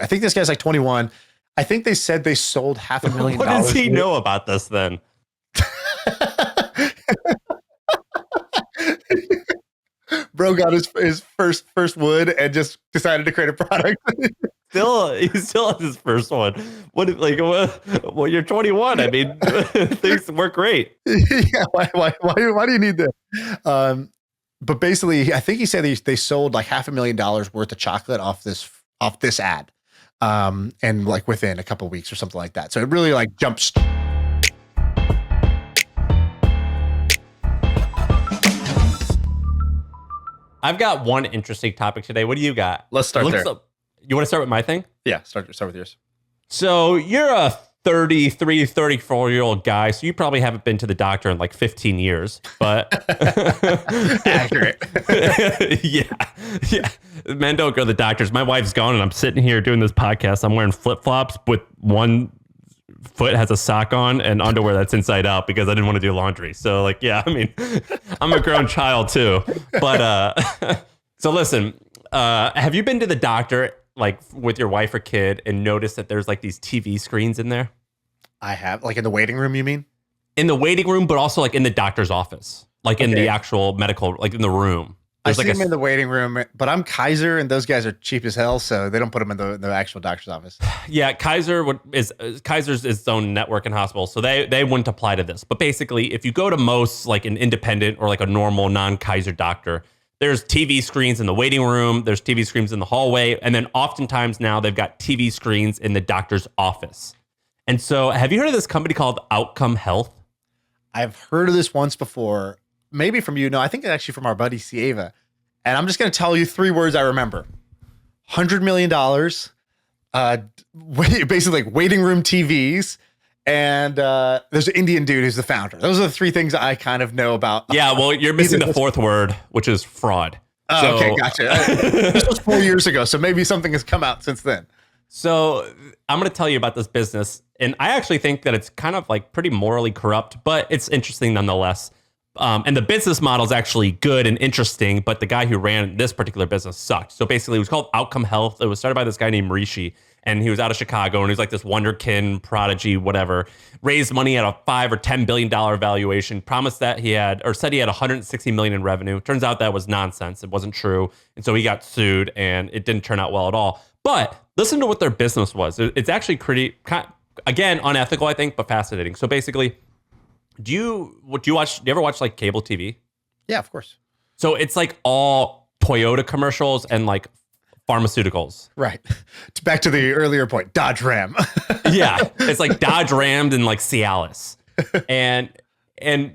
I think this guy's like 21. I think they said they sold $500,000. What does he know about this then? Bro got his first wood and just decided to create a product. He still has his first one. Well, you're 21. I mean, things work great. Yeah, why do you need that? But basically, I think he said they sold like $500,000 worth of chocolate off this ad, and like within a couple of weeks or something like that. So it really like jumps. I've got one interesting topic today. What do you got? Let's start there. You want to start with my thing? Yeah, start with yours. So you're a 33, 34-year-old guy, so you probably haven't been to the doctor in like 15 years, but accurate. Yeah. Men don't go to the doctors. My wife's gone and I'm sitting here doing this podcast. I'm wearing flip-flops with one foot has a sock on and underwear that's inside out because I didn't want to do laundry. So like, yeah, I mean, I'm a grown child too. But so listen, have you been to the doctor like with your wife or kid and noticed that there's like these TV screens in there? I have, like in the waiting room, you mean? In the waiting room, but also like in the doctor's office, like in the actual medical, like in the room. I see them in the waiting room, but I'm Kaiser and those guys are cheap as hell, so they don't put them in the actual doctor's office. Yeah, Kaiser's its own network and hospital, so they wouldn't apply to this. But basically, if you go to most like an independent or like a normal non-Kaiser doctor, there's TV screens in the waiting room, there's TV screens in the hallway, and then oftentimes now they've got TV screens in the doctor's office. And so, have you heard of this company called Outcome Health? I've heard of this once before. Maybe from you. No, I think it's actually from our buddy Sieva. And I'm just going to tell you 3 words I remember. $100 million, basically like waiting room TVs, and there's an Indian dude who's the founder. Those are the 3 things I kind of know about. Yeah, well, you're missing the 4th word, which is fraud. Oh, so, okay, gotcha. This was 4 years ago, so maybe something has come out since then. So I'm going to tell you about this business, and I actually think that it's kind of like pretty morally corrupt, but it's interesting nonetheless. And the business model is actually good and interesting, but the guy who ran this particular business sucked. So basically, it was called Outcome Health. It was started by this guy named Rishi, and he was out of Chicago, and he was like this wonderkin prodigy, whatever. Raised money at a $5 or $10 billion valuation. Promised that said he had 160 million in revenue. Turns out that was nonsense. It wasn't true, and so he got sued, and it didn't turn out well at all. But listen to what their business was. It's actually pretty, again, unethical, I think, but fascinating. So basically, do you ever watch like cable TV? Yeah, of course. So it's like all Toyota commercials and like pharmaceuticals. Right. Back to the earlier point, Dodge Ram. Yeah, it's like Dodge Ram and like Cialis. And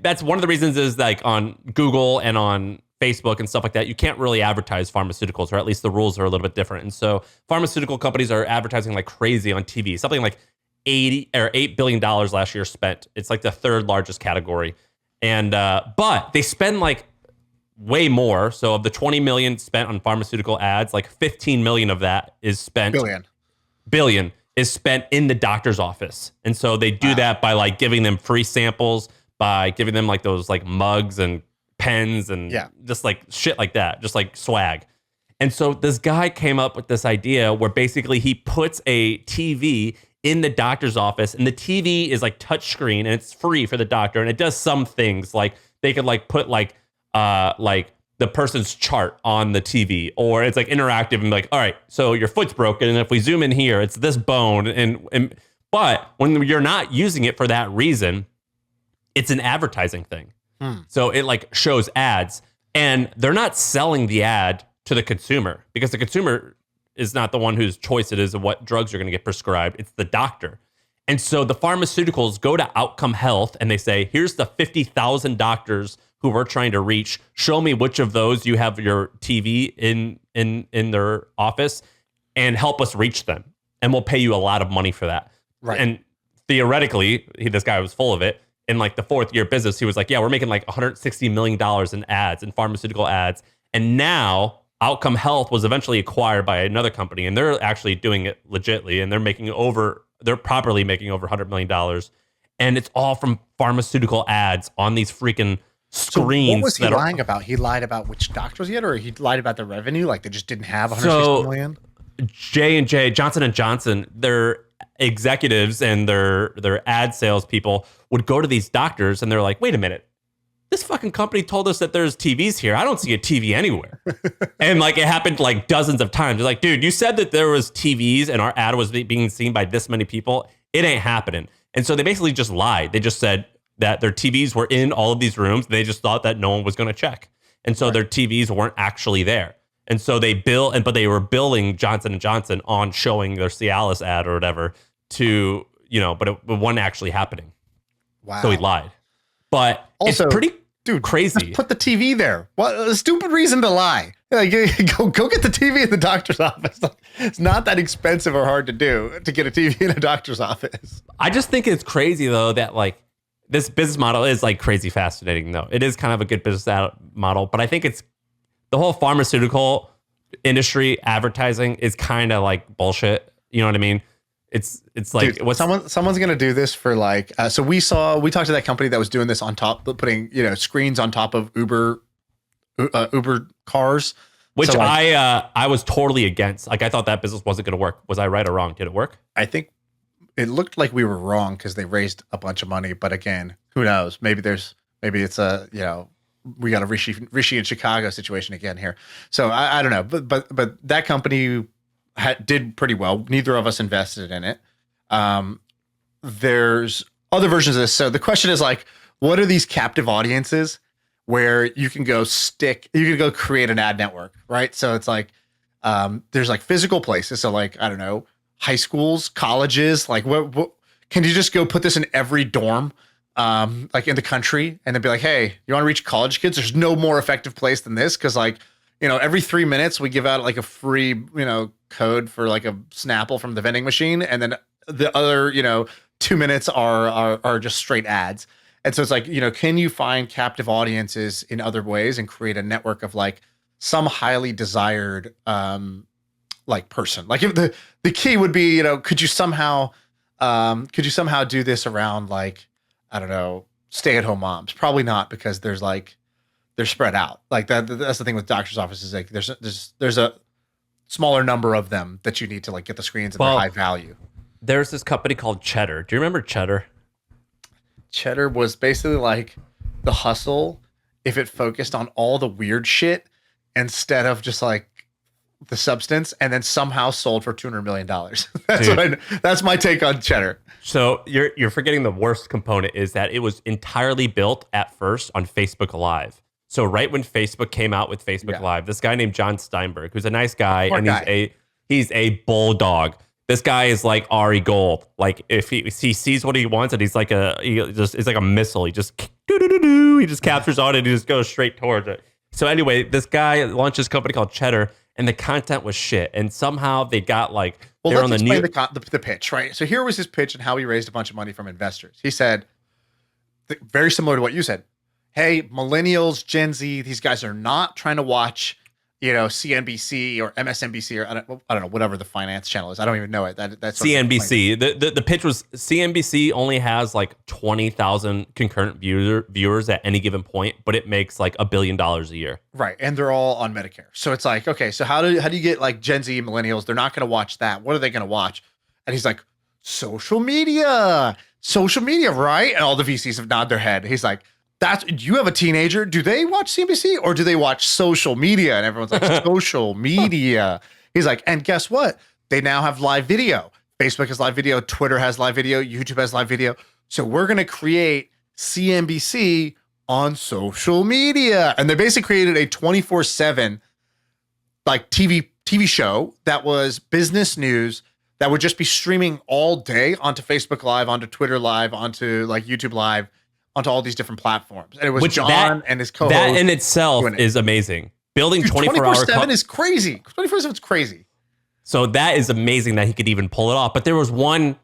that's one of the reasons is like on Google and on Facebook and stuff like that, you can't really advertise pharmaceuticals, or at least the rules are a little bit different. And so pharmaceutical companies are advertising like crazy on TV, something like $8 billion last year spent. It's like the 3rd largest category. And, but they spend like way more. So of the 20 million spent on pharmaceutical ads, like 15 million of that is spent. Billion is spent in the doctor's office. And so they do that by like giving them free samples, by giving them like those like mugs and pens and just like shit like that, just like swag. And so this guy came up with this idea where basically he puts a TV in the doctor's office, and the TV is like touchscreen and it's free for the doctor. And it does some things like they could like put like the person's chart on the TV, or it's like interactive and like, all right, so your foot's broken, and if we zoom in here, it's this bone. But when you're not using it for that reason, it's an advertising thing. So it like shows ads, and they're not selling the ad to the consumer because the consumer is not the one whose choice it is of what drugs are going to get prescribed. It's the doctor. And so the pharmaceuticals go to Outcome Health and they say, here's the 50,000 doctors who we're trying to reach. Show me which of those you have your TV in their office and help us reach them. And we'll pay you a lot of money for that. Right. And theoretically, this guy was full of it. In like the 4th year business, he was like, yeah, we're making like $160 million in ads, in pharmaceutical ads. And now Outcome Health was eventually acquired by another company, and they're actually doing it legitly, and they're properly making over $100 million. And it's all from pharmaceutical ads on these freaking screens. So what was he lying about? He lied about which doctors he had, or he lied about the revenue? Like they just didn't have 160 million? J&J, Johnson & Johnson, their executives and their ad sales people would go to these doctors and they're like, wait a minute, this fucking company told us that there's TVs here. I don't see a TV anywhere. And like, it happened like dozens of times. They're like, dude, you said that there was TVs and our ad was being seen by this many people. It ain't happening. And so they basically just lied. They just said that their TVs were in all of these rooms. They just thought that no one was going to check. And so their TVs weren't actually there. And so but they were billing Johnson & Johnson on showing their Cialis ad or whatever to, but it wasn't actually happening. Wow. So he lied. But also, it's pretty crazy. Just put the TV there. What a stupid reason to lie. Like, go get the TV in the doctor's office. Like, it's not that expensive or hard to do to get a TV in a doctor's office. I just think it's crazy though that like this business model is like crazy fascinating though. It is kind of a good business model, but I think it's the whole pharmaceutical industry advertising is kind of like bullshit. You know what I mean? It's like, dude, someone's going to do this for like, so we talked to that company that was doing this on top, putting, screens on top of Uber cars. Which so like, I was totally against. Like, I thought that business wasn't going to work. Was I right or wrong? Did it work? I think it looked like we were wrong because they raised a bunch of money. But again, who knows? Maybe it's a, we got a Rishi in Chicago situation again here. So I don't know. But that company did pretty well. Neither of us invested in it. There's other versions of this. So the question is like, what are these captive audiences where you can go create an ad network, right? So it's like, there's like physical places. So like, I don't know, high schools, colleges, like what can you just go put this in every dorm, like in the country and then be like, hey, you want to reach college kids? There's no more effective place than this. Cause like, every 3 minutes we give out like a free, code for like a Snapple from the vending machine. And then the other, 2 minutes are just straight ads. And so it's like, can you find captive audiences in other ways and create a network of like some highly desired, like person? Like if the key would be, could you somehow do this around like, I don't know, stay-at-home moms? Probably not, because they're spread out. Like that's the thing with doctor's offices. Like there's a smaller number of them that you need to like get the screens and they're high value. There's this company called Cheddar. Do you remember Cheddar? Cheddar was basically like The Hustle if it focused on all the weird shit instead of just like the substance, and then somehow sold for $200 million. That's my take on Cheddar. So you're forgetting the worst component is that it was entirely built at first on Facebook Live. So right when Facebook came out with Facebook Live, this guy named John Steinberg, who's a nice guy, he's a bulldog. This guy is like Ari Gold. Like if he sees what he wants and he's like a missile. He just captures on it and he just goes straight towards it. So anyway, this guy launched this company called Cheddar, and the content was shit. And somehow they got like, let's explain the pitch, right? So here was his pitch and how he raised a bunch of money from investors. He said, very similar to what you said, hey, millennials, Gen Z, these guys are not trying to watch, CNBC or MSNBC or I don't know, whatever the finance channel is. I don't even know it. That's CNBC. The pitch was CNBC only has like 20,000 concurrent viewers at any given point, but it makes like $1 billion a year. Right. And they're all on Medicare. So it's like, okay, so how do you get like Gen Z millennials? They're not going to watch that. What are they going to watch? And he's like, social media, right? And all the VCs have nodded their head. He's like, you have a teenager. Do they watch CNBC or do they watch social media? And everyone's like, social media. He's like, and guess what? They now have live video. Facebook has live video. Twitter has live video. YouTube has live video. So we're going to create CNBC on social media. And they basically created a 24/7 like TV show that was business news that would just be streaming all day onto Facebook Live, onto Twitter Live, onto like YouTube Live, onto all these different platforms. And it was John and his co-host. That in itself is amazing. Building 24-hour 24/7 is crazy. 24/7 is crazy. So that is amazing that he could even pull it off. But there was one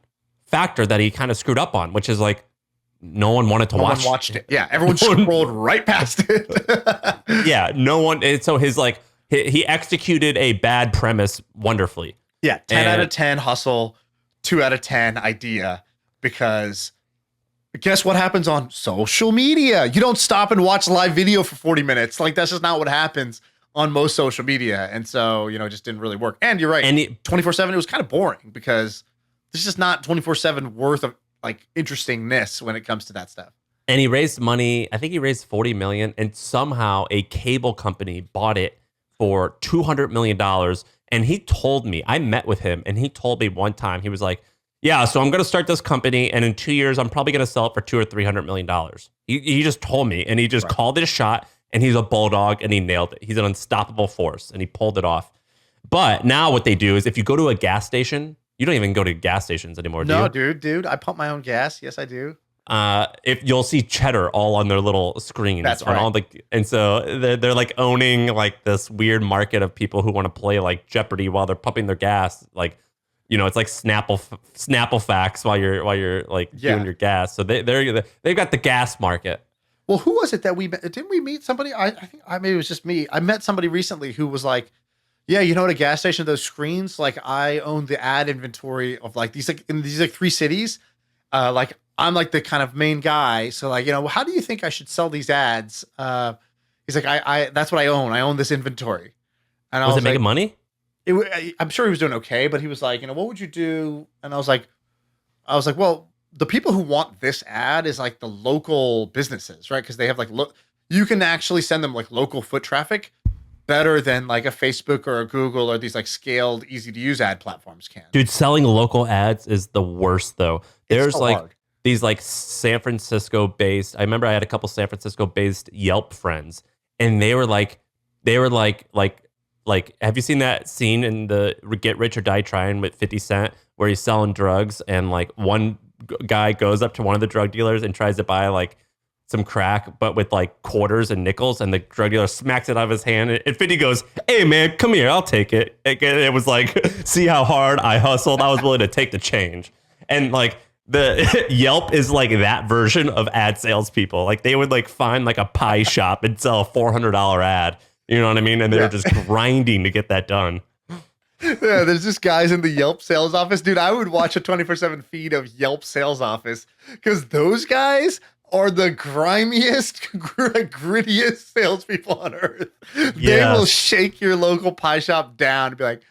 factor that he kind of screwed up on, which is like no one wanted to watch. No one watched it. Yeah, everyone scrolled right past it. Yeah, no one. So his like he executed a bad premise wonderfully. Yeah, 10 out of 10 hustle, 2 out of 10 idea, because guess what happens on social media? You don't stop and watch live video for 40 minutes. Like, that's just not what happens on most social media. And so, it just didn't really work. And you're right. And 24/7, it was kind of boring because there's just not 24/7 worth of like interestingness when it comes to that stuff. And he raised money. I think he raised 40 million, and somehow a cable company bought it for $200 million. And he told me, I met with him, and he told me one time, he was like, yeah, so I'm going to start this company, and in 2 years, I'm probably going to sell it for $200 or $300 million. He just told me, and he just called it a shot, and he's a bulldog, and he nailed it. He's an unstoppable force, and he pulled it off. But now what they do is if you go to a gas station, you don't even go to gas stations anymore, do you? No, dude, I pump my own gas. Yes, I do. If you'll see Cheddar all on their little screens. That's on right. all and so they're like owning like this weird market of people who want to play like Jeopardy while they're pumping their gas. Like, it's like Snapple facts while you're like doing your gas. So they've got the gas market. Well, who was it that we met? Didn't we meet somebody? I think maybe it was just me. I met somebody recently who was like, yeah, at a gas station, those screens, like I own the ad inventory of like these like in these like 3 cities. Like I'm like the kind of main guy. So like, how do you think I should sell these ads? He's like, I that's what I own. I own this inventory. And Was it making money? I'm sure he was doing okay, but he was like, what would you do? And I was like, well, the people who want this ad is like the local businesses, right? Because they have like, you can actually send them like local foot traffic better than like a Facebook or a Google or these like scaled, easy to use ad platforms can. Dude, selling local ads is the worst though. There's like hard. These like San Francisco based, I remember I had a couple San Francisco based Yelp friends, and they were like, have you seen that scene in the Get Rich or Die Trying with 50 Cent where he's selling drugs and like one guy goes up to one of the drug dealers and tries to buy like some crack, but with like quarters and nickels, and the drug dealer smacks it out of his hand, and 50 goes, hey man, come here, I'll take it. It was like, see how hard I hustled? I was willing to take the change. And like the Yelp is like that version of ad salespeople. Like they would like find like a pie shop and sell a $400 ad. You know what I mean? And they're just grinding to get that done. Yeah, there's just guys in the Yelp sales office. Dude, I would watch a 24/7 feed of Yelp sales office because those guys are the grimiest, grittiest salespeople on earth. Yes. They will shake your local pie shop down and be like,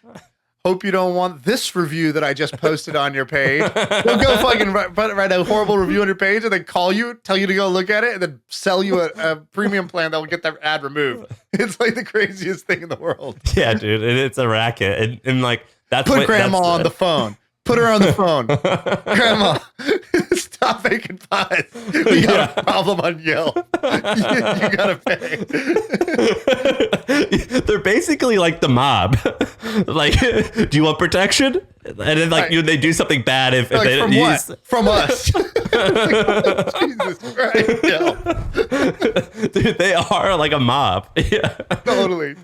hope you don't want this review that I just posted on your page. They'll go fucking write a horrible review on your page and then call you, tell you to go look at it, and then sell you a premium plan that will get that ad removed. It's like the craziest thing in the world. Yeah, dude. It's a racket. And like, that's Put grandma on the phone. Put her on the phone. Grandma, stop making pies. We got a problem on Yelp. You gotta pay. They're basically like the mob. Like, do you want protection? And then like they do something bad if like, they from use... what? From us. Jesus Christ. Yelp. Dude, they are like a mob. Yeah. Totally.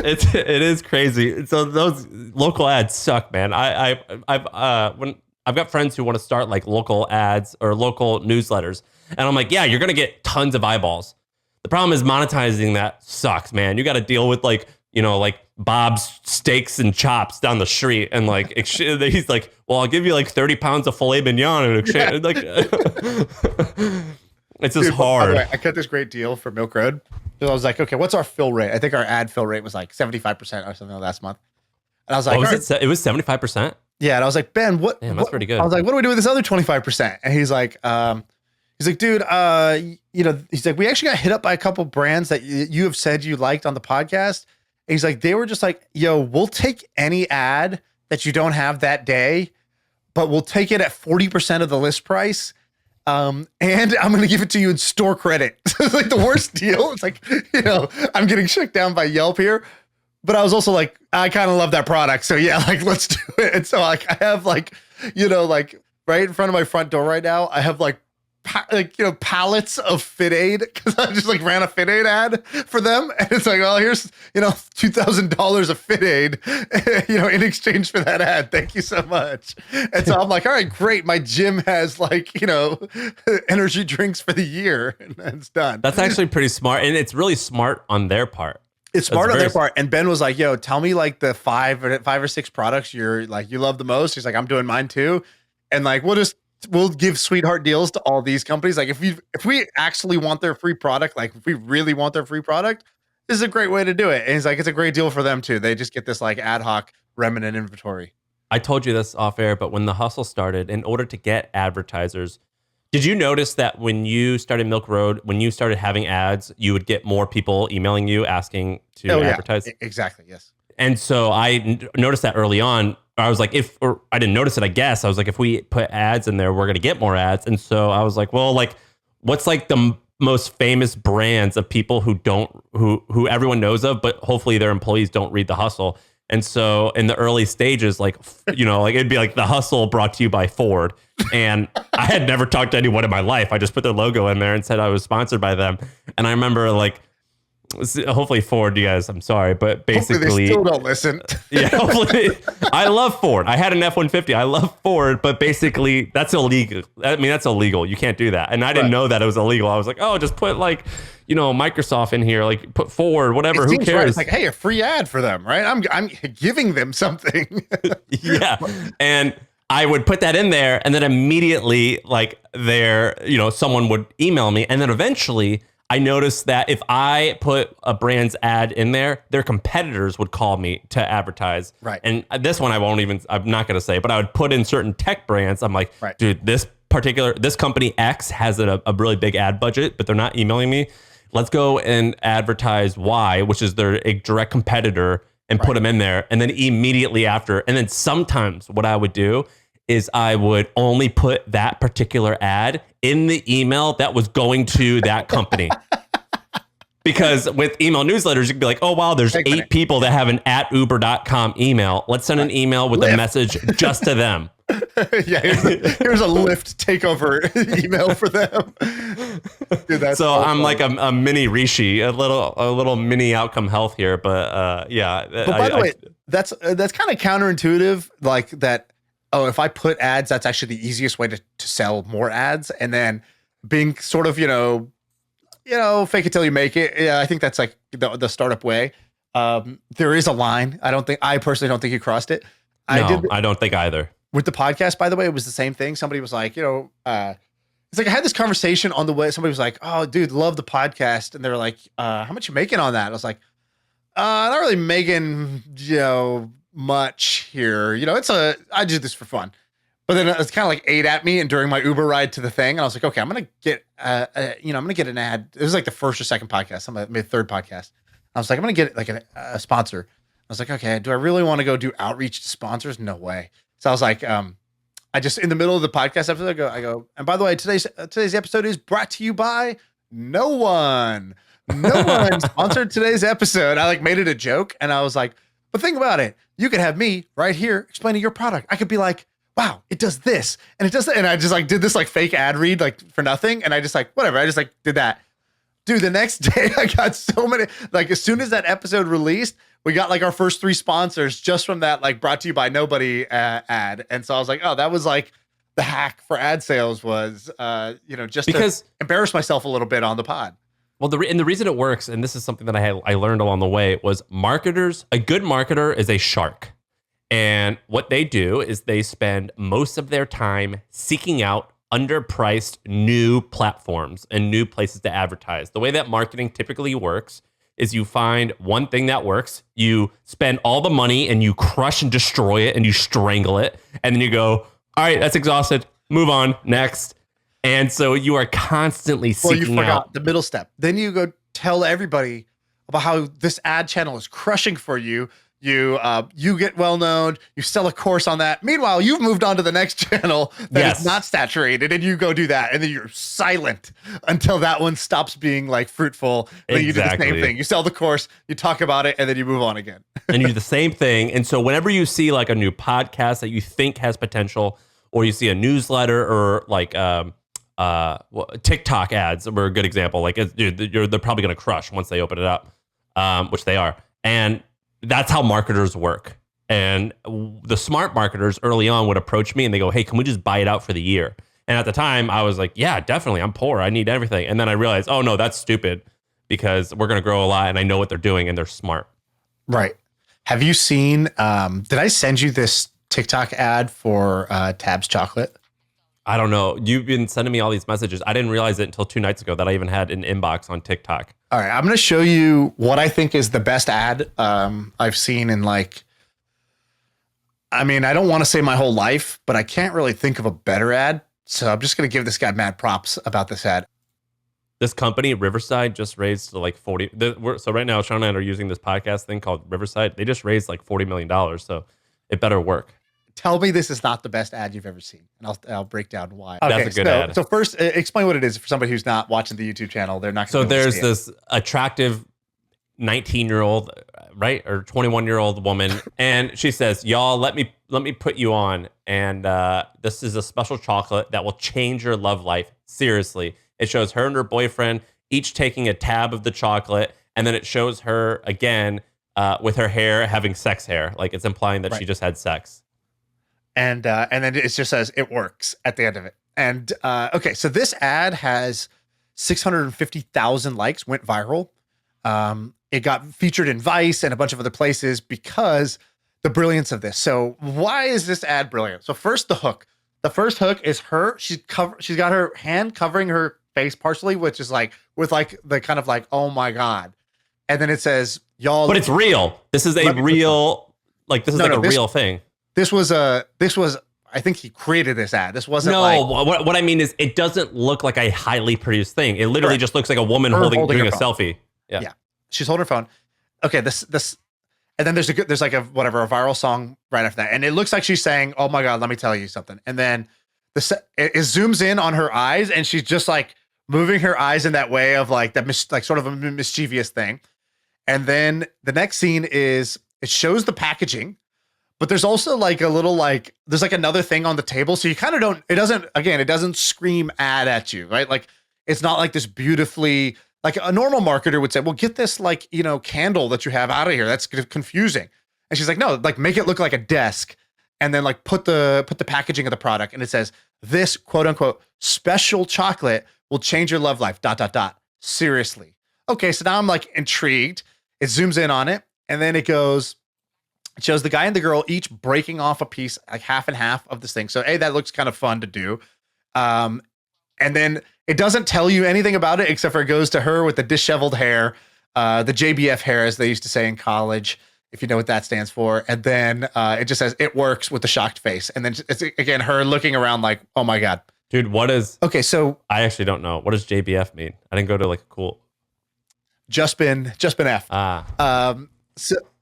It is crazy. So those local ads suck, man. I've got friends who want to start like local ads or local newsletters, and I'm like, yeah, you're gonna get tons of eyeballs. The problem is monetizing that sucks, man. You got to deal with like Bob's Steaks and Chops down the street, and like he's like, well, I'll give you like 30 pounds of filet mignon in exchange. Like, it's just hard. I got this great deal for Milk Road. So I was like, okay, what's our fill rate? I think our ad fill rate was like 75% or something last month. And I was like, what was it? It was 75%. Yeah, and I was like, Ben, what? Damn, that's pretty good. I was like, what do we do with this other 25%? And he's like, dude, he's like, we actually got hit up by a couple brands that you have said you liked on the podcast. And he's like, they were just like, yo, we'll take any ad that you don't have that day, but we'll take it at 40% of the list price. And I'm going to give it to you in store credit. It's like the worst deal. It's like, I'm getting shut down by Yelp here. But I was also like, I kind of love that product. So yeah, like, let's do it. And so like, I have like, like right in front of my front door right now, I have like pallets of Fit Aid because I just like ran a Fit Aid ad for them. And it's like, well, here's, $2,000 of Fit Aid, in exchange for that ad. Thank you so much. And so I'm like, all right, great. My gym has like, energy drinks for the year, and it's done. That's actually pretty smart. And it's really smart on their part. It's smart on their part. And Ben was like, yo, tell me like the five or six products you love the most. He's like, I'm doing mine too. And like, we'll give sweetheart deals to all these companies. Like if we actually want their free product, like if we really want their free product, this is a great way to do it. And he's like, it's a great deal for them too. They just get this like ad hoc remnant inventory. I told you this off air, but when the hustle started, in order to get advertisers, did you notice that when you started Milk Road, when you started having ads, you would get more people emailing you asking to advertise? Yeah. Exactly. Yes. And so I noticed that early on. I was like, or I didn't notice it, I guess. I was like, if we put ads in there, we're going to get more ads. And so I was like, well, like, what's like the most famous brands of people who everyone knows of, but hopefully their employees don't read The Hustle. And so in the early stages, like, you know, like it'd be like The Hustle brought to you by Ford. And I had never talked to anyone in my life. I just put their logo in there and said I was sponsored by them. And I remember like, hopefully Ford, you guys, I'm sorry, but basically hopefully they still don't listen. Yeah, hopefully. I love Ford. I had an F-150. I love Ford, but basically that's illegal. I mean, that's illegal. You can't do that. And I didn't know that it was illegal. I was like, oh, just put like, you know, Microsoft in here, like put Ford, whatever. Who cares? Right. It's like, hey, a free ad for them, right? I'm giving them something. Yeah. And I would put that in there, and then immediately like someone would email me. And then eventually I noticed that if I put a brand's ad in there, their competitors would call me to advertise. Right. And this one I'm not going to say, but I would put in certain tech brands. I'm like, right. Dude, this company X has a really big ad budget, but they're not emailing me. Let's go and advertise Y, which is their direct competitor, and put them in there. And then immediately after, and then sometimes what I would do is I would only put that particular ad in the email that was going to that company. Because with email newsletters, you can be like, oh, wow, there's 8 people that have an @uber.com email. Let's send an email with a message just to them. Yeah, here's a Lyft takeover email for them. Dude, that's so I'm like a mini Rishi, a little mini Outcome Health here. But yeah. But by the way, that's kind of counterintuitive, like that. Oh, if I put ads, that's actually the easiest way to sell more ads. And then being sort of, fake it till you make it. Yeah, I think that's like the startup way. There is a line. I personally don't think you crossed it. I don't think either. With the podcast, by the way, it was the same thing. Somebody was like, it's like I had this conversation on the way. Somebody was like, oh, dude, love the podcast. And they were like, how much you making on that? I was like, not really making, much here. I do this for fun. But then it's kind of like ate at me, and during my Uber ride to the thing, and I was like, okay, I'm gonna get an ad. It was like the first or second podcast, maybe third podcast. I was like, I'm gonna get like a sponsor. I was like, okay, do I really want to go do outreach to sponsors? No way. So I was like, I just in the middle of the podcast episode, I go, and by the way, today's episode is brought to you by no one. No one sponsored today's episode. I like made it a joke, and I was like, but think about it. You could have me right here explaining your product. I could be like, wow, it does this and it does that. And I just like did this like fake ad read like for nothing. And I just like, whatever. I just like did that. Dude, the next day I got so many, like as soon as that episode released, we got like our first 3 sponsors just from that, like brought to you by nobody ad. And so I was like, oh, that was like the hack for ad sales was, just because to embarrass myself a little bit on the pod. Well, the reason it works, and this is something that I learned along the way, was a good marketer is a shark. And what they do is they spend most of their time seeking out underpriced new platforms and new places to advertise. The way that marketing typically works is you find one thing that works, you spend all the money and you crush and destroy it and you strangle it. And then you go, all right, that's exhausted. Move on. Next. And so you are constantly seeking out the middle step. Then you go tell everybody about how this ad channel is crushing for you. You get well known. You sell a course on that. Meanwhile, you've moved on to the next channel that is not saturated, and you go do that, and then you're silent until that one stops being like fruitful. And then you do the same thing. You sell the course, you talk about it, and then you move on again. And you do the same thing. And so whenever you see like a new podcast that you think has potential, or you see a newsletter or like TikTok ads were a good example. Like, they're probably going to crush once they open it up, which they are. And that's how marketers work. And the smart marketers early on would approach me and they go, hey, can we just buy it out for the year? And at the time I was like, yeah, definitely. I'm poor. I need everything. And then I realized, oh no, that's stupid because we're going to grow a lot and I know what they're doing and they're smart. Right. Have you seen, did I send you this TikTok ad for Tabs chocolate? I don't know. You've been sending me all these messages. I didn't realize it until 2 nights ago that I even had an inbox on TikTok. All right, I'm going to show you what I think is the best ad I've seen in like, I mean, I don't want to say my whole life, but I can't really think of a better ad. So I'm just going to give this guy mad props about this ad. This company, Riverside, just raised like 40. So right now, Shaan and I are using this podcast thing called Riverside. They just raised like $40 million. So it better work. Tell me this is not the best ad you've ever seen, and I'll break down why. Okay, that's a good ad. So first, explain what it is for somebody who's not watching the YouTube channel. They're not. So there's this attractive 19-year-old, right, or 21-year-old woman, and she says, "Y'all, let me put you on, and this is a special chocolate that will change your love life. Seriously." It shows her and her boyfriend each taking a tab of the chocolate, and then it shows her again with her hair having sex hair, like it's implying that she just had sex. And then it just says it works at the end of it. And okay, so this ad has 650,000 likes, went viral. It got featured in Vice and a bunch of other places because the brilliance of this. So why is this ad brilliant? So first, the hook. The first hook is her. She's got her hand covering her face partially, which is like with like the kind of like, oh my God. And then it says, y'all. But it's real. This is a real, like this is like a real thing. This was I think he created this ad. This wasn't what I mean is it doesn't look like a highly produced thing. It literally just looks like a woman doing a selfie. Yeah. She's holding her phone. Okay, this and then there's like a viral song right after that. And it looks like she's saying, "Oh my God, let me tell you something." And then it zooms in on her eyes and she's just like moving her eyes in that way of like that like sort of a mischievous thing. And then the next scene is it shows the packaging. But there's also like a little like there's like another thing on the table. So you kind of it doesn't scream ad at you, right? Like it's not like this beautifully, like a normal marketer would say, well, get this like, candle that you have out of here. That's confusing. And she's like, no, like make it look like a desk and then like put the packaging of the product. And it says this quote unquote special chocolate will change your love life, ... Seriously. Okay. So now I'm like intrigued. It zooms in on it. And then it shows the guy and the girl each breaking off a piece, like half and half of this thing. So, hey, that looks kind of fun to do. And then it doesn't tell you anything about it except for it goes to her with the disheveled hair, the JBF hair, as they used to say in college, if you know what that stands for. And then it just says it works with the shocked face. And then it's again her looking around like, oh my God. Dude, what is okay? So I actually don't know. What does JBF mean? I didn't go to like a cool. Just been F.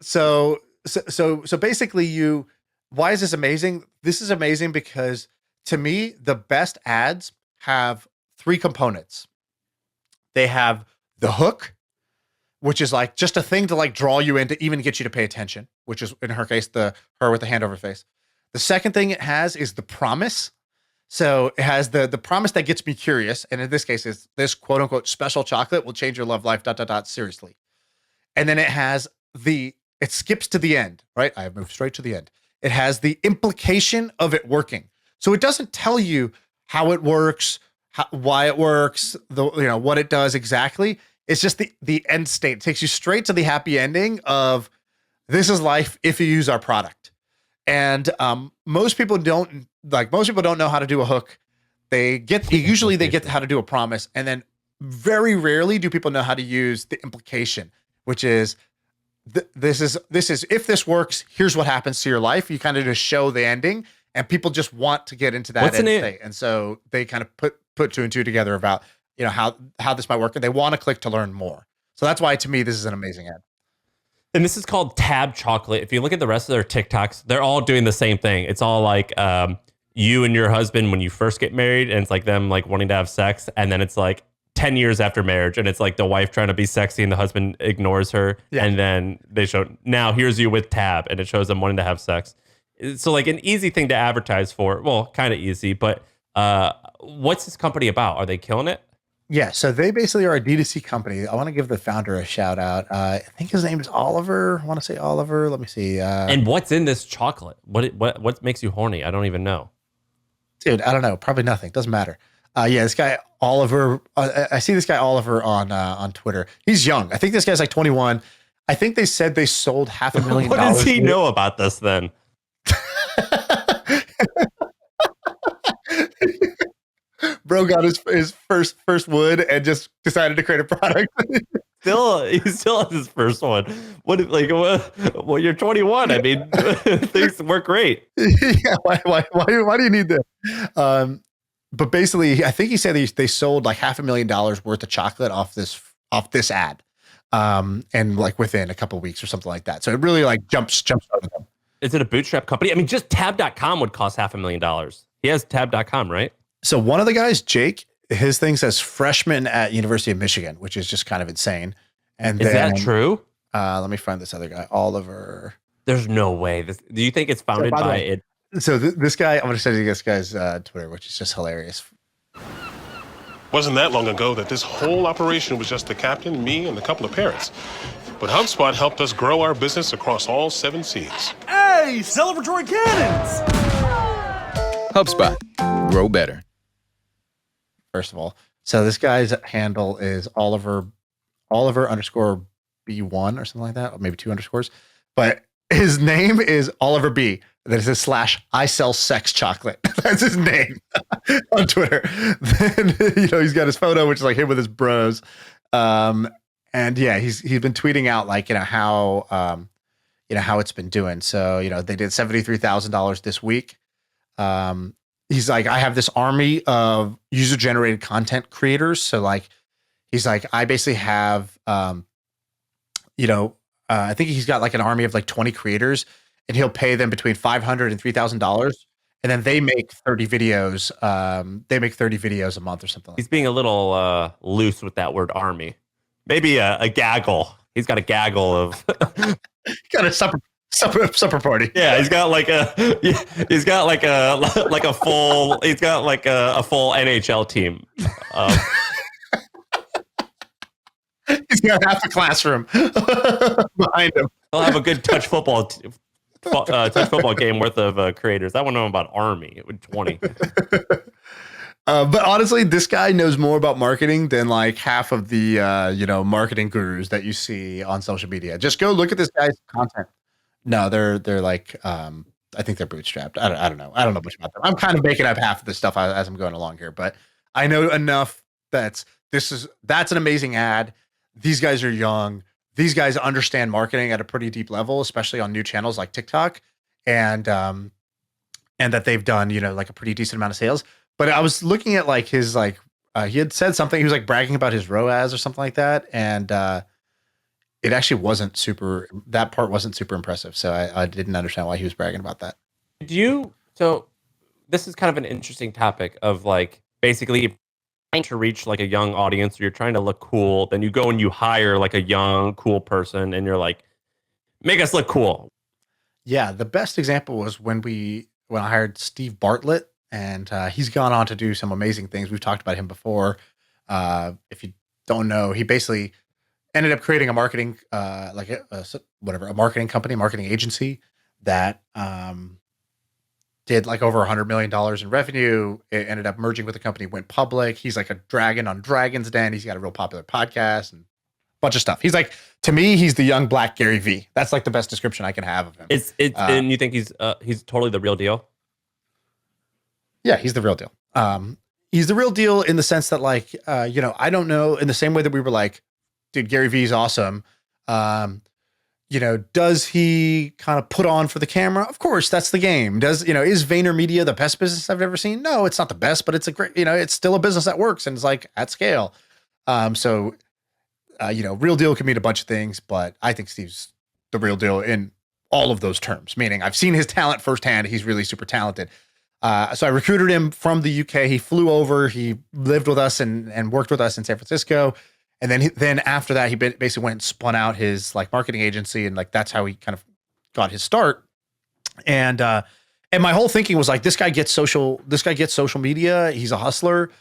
So basically why is this amazing? This is amazing because to me, the best ads have 3 components. They have the hook, which is like just a thing to like draw you in to even get you to pay attention, which is in her case, her with the hand over her face. The second thing it has is the promise. So it has the promise that gets me curious. And in this case is this quote unquote special chocolate will change your love life, ... Seriously. And then it has it skips to the end, right? I have moved straight to the end. It has the implication of it working. So it doesn't tell you how it works, why it works, what it does exactly. It's just the end state. It takes you straight to the happy ending of this is life if you use our product. And most people don't know how to do a hook. They get how to do a promise. And then very rarely do people know how to use the implication, which is, this is if this works, here's what happens to your life. You kind of just show the ending, and people just want to get into that end state, and so they kind of put 2 and 2 together about how this might work, and they want to click to learn more. So that's why to me this is an amazing ad. And this is called Tab Chocolate. If you look at the rest of their TikToks, they're all doing the same thing. It's all like you and your husband when you first get married, and it's like them like wanting to have sex, and then it's like 10 years after marriage, and it's like the wife trying to be sexy and the husband ignores her. Yeah. And then they show, now here's you with Tab, and it shows them wanting to have sex. So like an easy thing to advertise for. Well, kind of easy, but what's this company about? Are they killing it? Yeah, so they basically are a D2C company. I want to give the founder a shout out. I think his name is Oliver. I want to say Oliver. Let me see. And what's in this chocolate? What makes you horny? I don't even know. Dude, I don't know. Probably nothing. Doesn't matter. Yeah, this guy Oliver. I see this guy Oliver on Twitter. He's young. I think this guy's like 21. I think they said they sold $500,000. What does he know about this then? Bro got his first wood and just decided to create a product. He still has his first one. Well, you're 21. I mean, things work great. Yeah, why do you need that? But basically, I think he said they sold like $500,000 worth of chocolate off this ad, and like within a couple of weeks or something like that. So it really like jumps over them. Is it a bootstrap company? I mean, just tab.com would cost $500,000. He has tab.com, right? So one of the guys, Jake, his thing says freshman at University of Michigan, which is just kind of insane. And is that true? Let me find this other guy, Oliver. There's no way. Do you think it's founded by it? So this guy, I'm going to send you this guy's Twitter, which is just hilarious. Wasn't that long ago that this whole operation was just the captain, me, and a couple of parents. But HubSpot helped us grow our business across all 7 seas. Hey, celebratory cannons! HubSpot. Grow better. First of all, so this guy's handle is Oliver _B1 or something like that, or maybe 2 underscores. But his name is Oliver B. That is / I sell sex chocolate. That's his name on Twitter. Then he's got his photo, which is like him with his bros. And yeah, he's been tweeting out like how it's been doing. So they did $73,000 this week. He's like, I have this army of user generated content creators. So like, he's like, I basically have, I think he's got like an army of like 20 creators, and he'll pay them between $500 and $3,000. And then they make 30 videos. They make 30 videos a month or something. He's being a little loose with that word army. Maybe a gaggle. He's got a gaggle of. Got a supper party. Yeah, he's got like a full NHL team. He's got half a classroom behind him. He'll have a good touch football game worth of creators. I want to know about Army with 20. But honestly, this guy knows more about marketing than like half of the marketing gurus that you see on social media. Just go look at this guy's content. No, they're like I think they're bootstrapped. I don't know. I don't know much about them. I'm kind of making up half of this stuff as I'm going along here, but I know enough that's an amazing ad. These guys are young. These guys understand marketing at a pretty deep level, especially on new channels like TikTok, and that they've done, like a pretty decent amount of sales. But I was looking at like his he had said something. He was like bragging about his ROAS or something like that, and it actually wasn't super. That part wasn't super impressive. So I didn't understand why he was bragging about that. So this is kind of an interesting topic of like basically trying to reach like a young audience, or you're trying to look cool. Then you go and you hire like a young, cool person, and you're like, make us look cool. Yeah, the best example was when I hired Steve Bartlett, and he's gone on to do some amazing things. We've talked about him before. If you don't know, he basically ended up creating a marketing a marketing company, marketing agency that did like over $100 million in revenue. It ended up merging with the company, went public. He's like a dragon on Dragon's Den. He's got a real popular podcast and a bunch of stuff. He's like, to me, he's the young black Gary Vee. That's like the best description I can have of him. And you think he's totally the real deal? Yeah, he's the real deal. He's the real deal in the sense that like, I don't know, in the same way that we were like, dude, Gary Vee's awesome. Does he kind of put on for the camera? Of course, that's the game. Is VaynerMedia the best business I've ever seen? No, it's not the best, but it's a great, it's still a business that works and it's like at scale. Real deal can mean a bunch of things, but I think Steve's the real deal in all of those terms, meaning I've seen his talent firsthand. He's really super talented. So I recruited him from the UK. He flew over, he lived with us and worked with us in San Francisco. And then after that, he basically went and spun out his like marketing agency, and like that's how he kind of got his start. And my whole thinking was like, this guy gets social media. He's a hustler,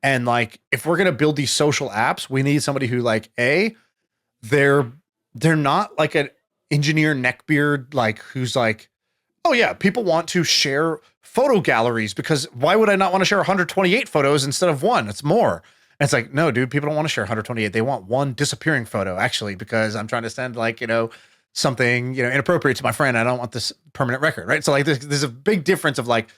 and like if we're gonna build these social apps, we need somebody who like they're not like an engineer neckbeard like who's like, oh yeah, people want to share photo galleries because why would I not want to share 128 photos instead of one? It's more. And it's like, no, dude, people don't want to share 128. They want one disappearing photo, actually, because I'm trying to send like, something, inappropriate to my friend. I don't want this permanent record, right? So like there's a big difference of like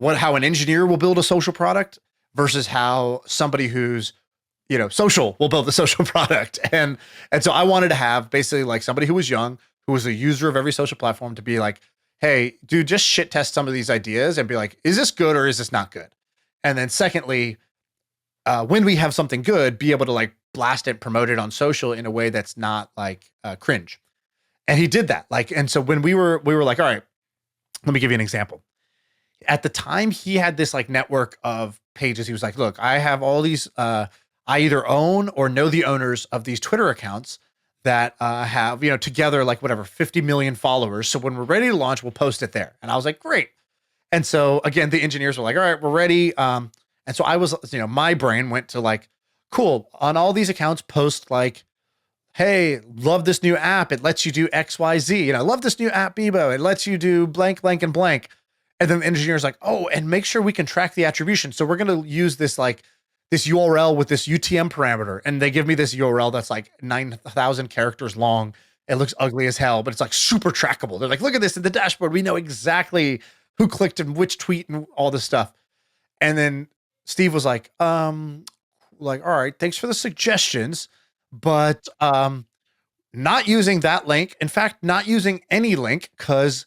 how an engineer will build a social product versus how somebody who's, social will build the social product. And so I wanted to have basically like somebody who was young, who was a user of every social platform to be like, hey, dude, just shit test some of these ideas and be like, is this good or is this not good? And then secondly, when we have something good, be able to like blast it, promote it on social in a way that's not like cringe. And he did that. Like, and so when we were like, all right, let me give you an example. At the time, he had this like network of pages. He was like, look, I have all these, I either own or know the owners of these Twitter accounts that have, together like whatever, 50 million followers. So when we're ready to launch, we'll post it there. And I was like, great. And so again, the engineers were like, all right, we're ready. And so I was, my brain went to like, cool, on all these accounts, post like, hey, love this new app. It lets you do X, Y, Z. Love this new app, Bebo. It lets you do blank, blank, and blank. And then the engineer's like, oh, and make sure we can track the attribution. So we're going to use this like this URL with this UTM parameter. And they give me this URL that's like 9,000 characters long. It looks ugly as hell, but it's like super trackable. They're like, look at this in the dashboard. We know exactly who clicked and which tweet and all this stuff. And then Steve was like, all right, thanks for the suggestions, but not using that link. In fact, not using any link because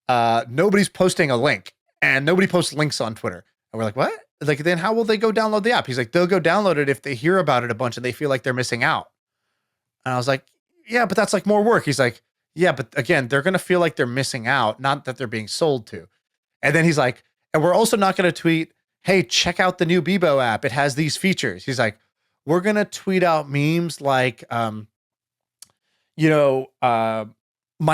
nobody's posting a link and nobody posts links on Twitter. And we're like, what? Like, then how will they go download the app? He's like, they'll go download it if they hear about it a bunch and they feel like they're missing out. And I was like, yeah, but that's like more work. He's like, yeah, but again, they're going to feel like they're missing out, not that they're being sold to. And then he's like, and we're also not going to tweet, hey, check out the new Bebo app. It has these features. He's like, we're going to tweet out memes like, my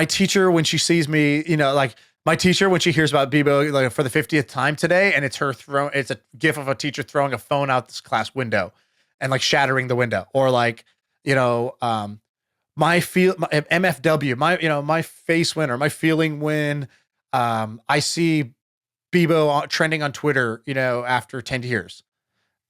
teacher, when she sees me, like my teacher, when she hears about Bebo like for the 50th time today, and it's it's a gif of a teacher throwing a phone out this class window and like shattering the window, or like, my MFW, my face win or my feeling when I see Bebo trending on Twitter, after 10 years.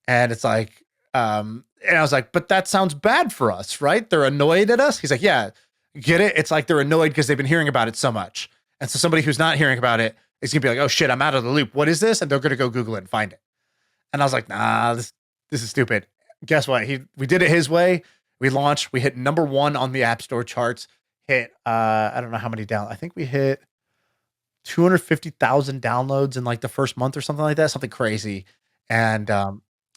And it's like, and I was like, but that sounds bad for us, right? They're annoyed at us. He's like, yeah, get it? It's like they're annoyed because they've been hearing about it so much. And so somebody who's not hearing about it is going to be like, oh shit, I'm out of the loop. What is this? And they're going to go Google it and find it. And I was like, nah, this is stupid. Guess what? We did it his way. We launched, we hit #1 on the App Store charts, hit, I don't know how many down. I think we hit 250,000 downloads in like the first month or something like that, something crazy. And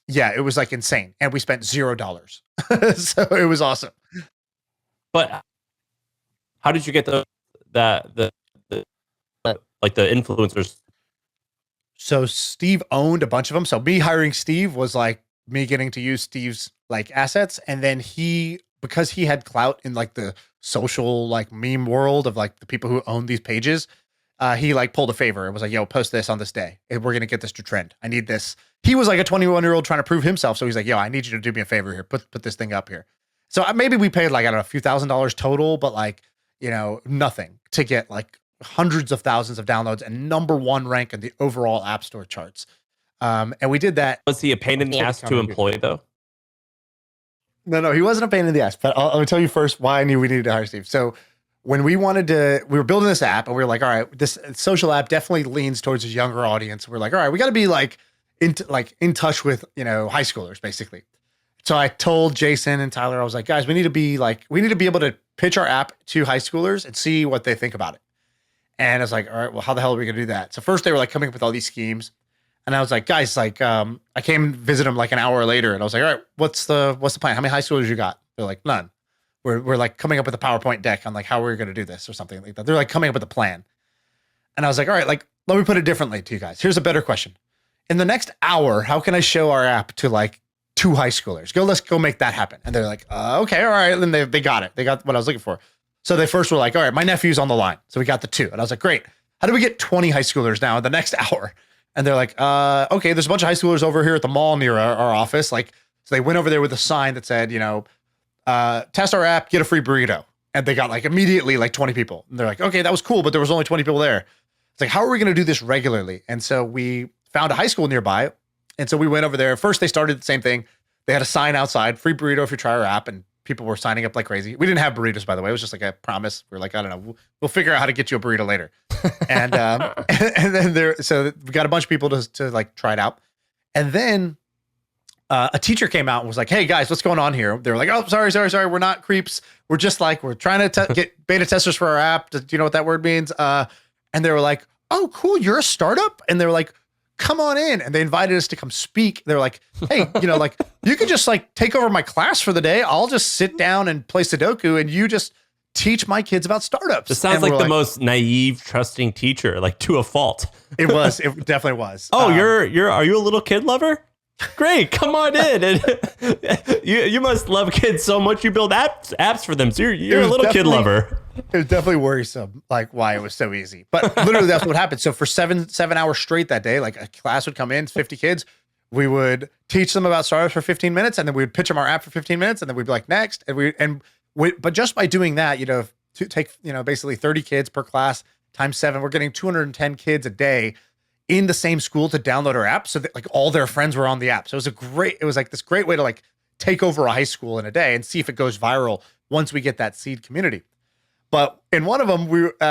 yeah, it was like insane. And we spent $0. So it was awesome. But how did you get the influencers? So Steve owned a bunch of them. So me hiring Steve was like me getting to use Steve's like assets. And then because he had clout in like the social like meme world of like the people who own these pages, he like pulled a favor and was like, yo, post this on this day. We're going to get this to trend. I need this. He was like a 21-year-old trying to prove himself. So he's like, yo, I need you to do me a favor here. Put this thing up here. So maybe we paid like, I don't know, a few $1,000s total, but like, nothing to get like hundreds of thousands of downloads and #1 rank in the overall App Store charts. And we did that. Was he a pain in the ass to employ though? No, he wasn't a pain in the ass, but I'll tell you first why I knew we needed to hire Steve. So when we were building this app and we were like, all right, this social app definitely leans towards a younger audience. We're like, all right, we got to be like in touch with, high schoolers basically. So I told Jason and Tyler, I was like, guys, we need to be able to pitch our app to high schoolers and see what they think about it. And I was like, all right, well, how the hell are we going to do that? So first they were like coming up with all these schemes. And I was like, guys, like, I came and visit them like an hour later and I was like, all right, what's the plan? How many high schoolers you got? They're like, none. We're like coming up with a PowerPoint deck on like how we're going to do this or something like that. They're like coming up with a plan. And I was like, all right, like, let me put it differently to you guys. Here's a better question. In the next hour, how can I show our app to like 2 high schoolers? Let's go make that happen. And they're like, okay, all right. And they got it. They got what I was looking for. So they first were like, all right, my nephew's on the line. So we got the 2. And I was like, great. How do we get 20 high schoolers now in the next hour? And they're like, okay, there's a bunch of high schoolers over here at the mall near our office. Like, so they went over there with a sign that said, test our app, get a free burrito. And they got like immediately like 20 people. And they're like, okay, that was cool, but there was only 20 people there. It's like, how are we going to do this regularly? And so we found a high school nearby. And so we went over there. First, they started the same thing. They had a sign outside, free burrito if you try our app. And people were signing up like crazy. We didn't have burritos, by the way. It was just like a promise. We were like, I don't know, we'll figure out how to get you a burrito later. And then so we got a bunch of people to like try it out. And then a teacher came out and was like, "Hey guys, what's going on here?" They were like, "Oh, sorry. We're not creeps. We're just like, we're trying to get beta testers for our app. Do you know what that word means?" And they were like, "Oh, cool. You're a startup?" And they were like, "Come on in." And they invited us to come speak. They were like, "Hey, like you could just like take over my class for the day. I'll just sit down and play Sudoku and you just teach my kids about startups." This sounds like the most naive, trusting teacher, like to a fault. It was. It definitely was. Oh, are you a little kid lover? Great, come on in. And you must love kids so much you build apps for them. So you're a little kid lover. It was definitely worrisome, like why it was so easy. But literally that's what happened. So for 7 hours straight that day, like a class would come in, 50 kids. We would teach them about startups for 15 minutes, and then we would pitch them our app for 15 minutes, and then we'd be like, next. But just by doing that, to take, basically 30 kids per class times 7, we're getting 210 kids a day in the same school to download our app, so that like all their friends were on the app. So it was like this great way to like take over a high school in a day and see if it goes viral once we get that seed community. But in one of them,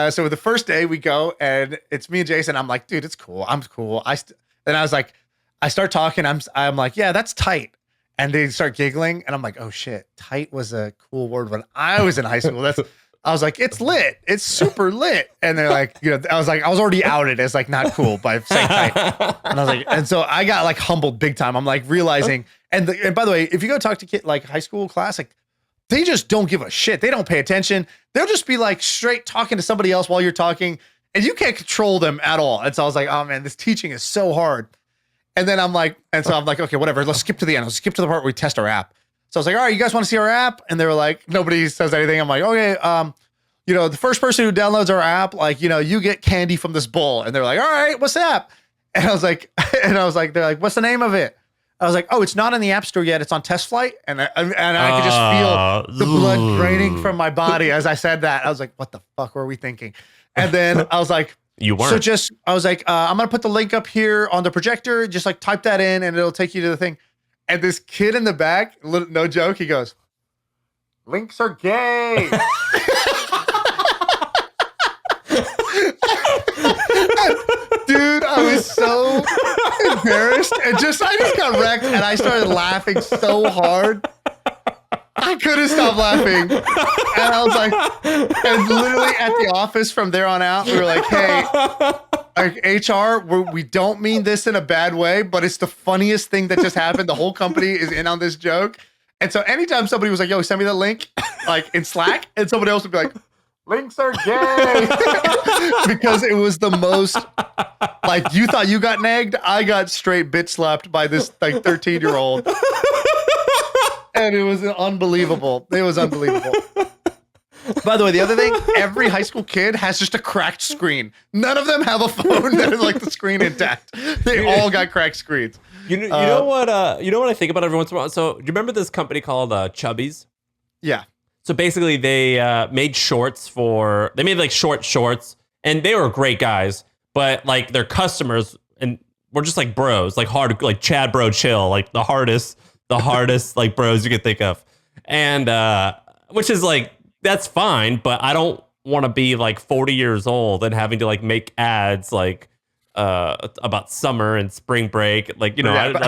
so the first day we go and it's me and Jason. I'm like, dude, it's cool. I'm cool. And I was like, I start talking. I'm like, yeah, that's tight. And they start giggling. And I'm like, oh shit, tight was a cool word when I was in high school. I was like, it's lit. It's super lit. And they're like, I was already outed as like not cool by saying tight. And I was like, and so I got like humbled big time. I'm like realizing, and by the way, if you go talk to kid like high school class, like they just don't give a shit. They don't pay attention. They'll just be like straight talking to somebody else while you're talking, and you can't control them at all. And so I was like, oh man, this teaching is so hard. And then I'm like, okay, whatever. Let's skip to the end. Let's skip to the part where we test our app. So I was like, all right, you guys want to see our app? And they were like, nobody says anything. I'm like, okay, the first person who downloads our app, like, you get candy from this bowl. And they're like, all right, what's the app? And I was like, they're like, what's the name of it? I was like, oh, it's not in the App Store yet. It's on Test Flight. And I could just feel the blood draining from my body as I said that. I was like, what the fuck were we thinking? And then I was like, you weren't. So I was like, I'm going to put the link up here on the projector. Just like type that in and it'll take you to the thing. And this kid in the back, no joke, he goes, links are gay. Dude, I was so embarrassed and I just got wrecked and I started laughing so hard. I couldn't stop laughing. And I was like, and literally at the office from there on out, we were like, hey, like HR, we don't mean this in a bad way, but it's the funniest thing that just happened. The whole company is in on this joke. And so anytime somebody was like, yo, send me the link, like in Slack, and somebody else would be like, links are gay. Because it was the most, like, you thought you got nagged. I got straight bitch slapped by this like 13-year-old. And it was unbelievable. It was unbelievable. By the way, the other thing, every high school kid has just a cracked screen. None of them have a phone that is like the screen intact. They all got cracked screens. You know what I think about every once in a while? So do you remember this company called Chubbies? Yeah. So basically they made like shorts, and they were great guys, but like their customers and were just like bros, like hard, like Chad Bro Chill, like the hardest like bros you could think of. And which is like, that's fine, but I don't want to be like 40 years old and having to like make ads like about summer and spring break, like, like you know what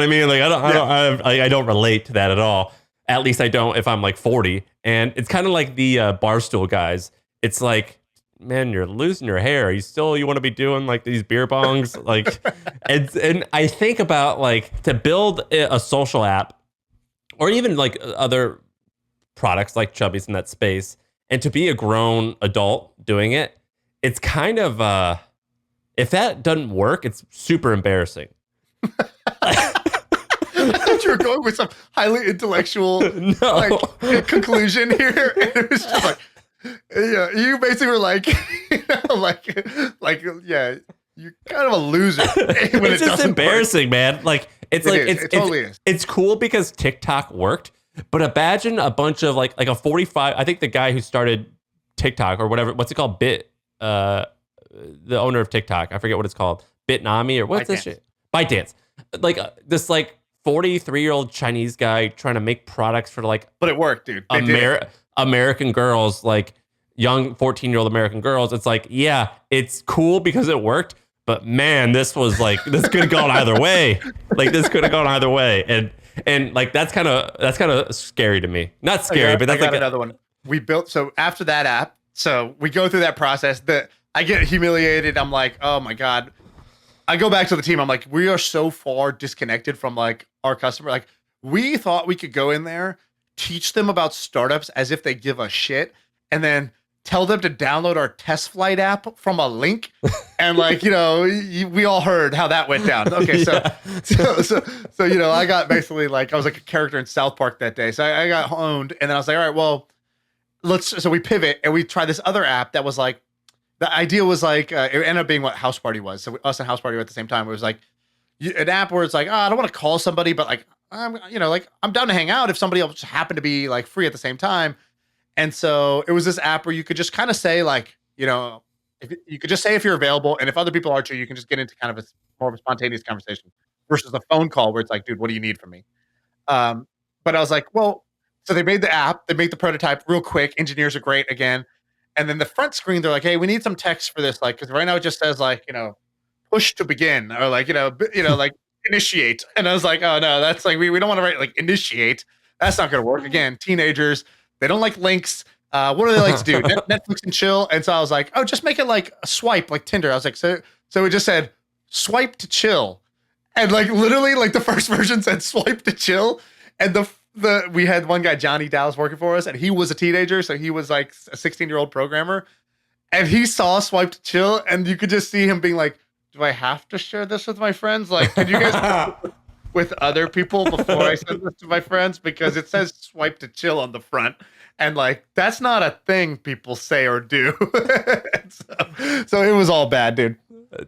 I mean? Like I don't relate to that at all. At least I don't if I'm like 40. And it's kind of like the Barstool guys. It's like, man, you're losing your hair. You want to be doing like these beer bongs, like, and I think about like to build a social app or even like other products like Chubbies in that space, and to be a grown adult doing it, it's kind of if that doesn't work, it's super embarrassing. I thought you were going with some highly intellectual conclusion here, and it was just like, yeah, you basically were like, yeah, you're kind of a loser. It's just embarrassing, man. Like it totally is. It's cool because TikTok worked, but imagine a bunch of like a 45. I think the guy who started TikTok or whatever, what's it called? The owner of TikTok, I forget what it's called, Bitnami or what's this shit? ByteDance. Like this 43-year-old Chinese guy trying to make products for like, but it worked, dude. American girls, like young 14-year-old American girls. It's like, yeah, it's cool because it worked, But man, this could have gone either way. Like this could have gone either way. And like that's kind of scary to me. Not scary, but that's like another one. We built, so after that app, so we go through that process that I get humiliated. I'm like, oh my God. I go back to the team. I'm like, we are so far disconnected from like our customer. Like we thought we could go in there, teach them about startups as if they give a shit, and then tell them to download our test flight app from a link. And like, we all heard how that went down. Okay. So, I got basically like, I was like a character in South Park that day. So I got owned, and then I was like, all right, well, so we pivot and we try this other app that was like, the idea was like, it ended up being what House Party was. So us and House Party were at the same time. It was like an app where it's like, I don't want to call somebody, but like, I'm down to hang out if somebody else happened to be like free at the same time. And so it was this app where you could just kind of say like, if you could just say if you're available, and if other people are too, you can just get into kind of more of a spontaneous conversation versus a phone call where it's like, dude, what do you need from me? But I was like, well, so they made the app, they made the prototype real quick. Engineers are great again. And then the front screen, they're like, hey, we need some text for this. Like, cause right now it just says like, push to begin, or like, like initiate. And I was like, oh no, that's like, we don't want to write like initiate. That's not going to work. Again, teenagers, they don't like links. What do they like to do? Netflix and chill. And so I was like, oh, just make it like a swipe, like Tinder. I was like, so it just said swipe to chill. And like literally like the first version said swipe to chill. And we had one guy, Johnny Dallas, working for us, and he was a teenager. So he was like a 16-year-old programmer, and he saw swipe to chill, and you could just see him being like, do I have to share this with my friends? Like, could you guys with other people before I send this to my friends? Because it says swipe to chill on the front. And like, that's not a thing people say or do. so it was all bad, dude.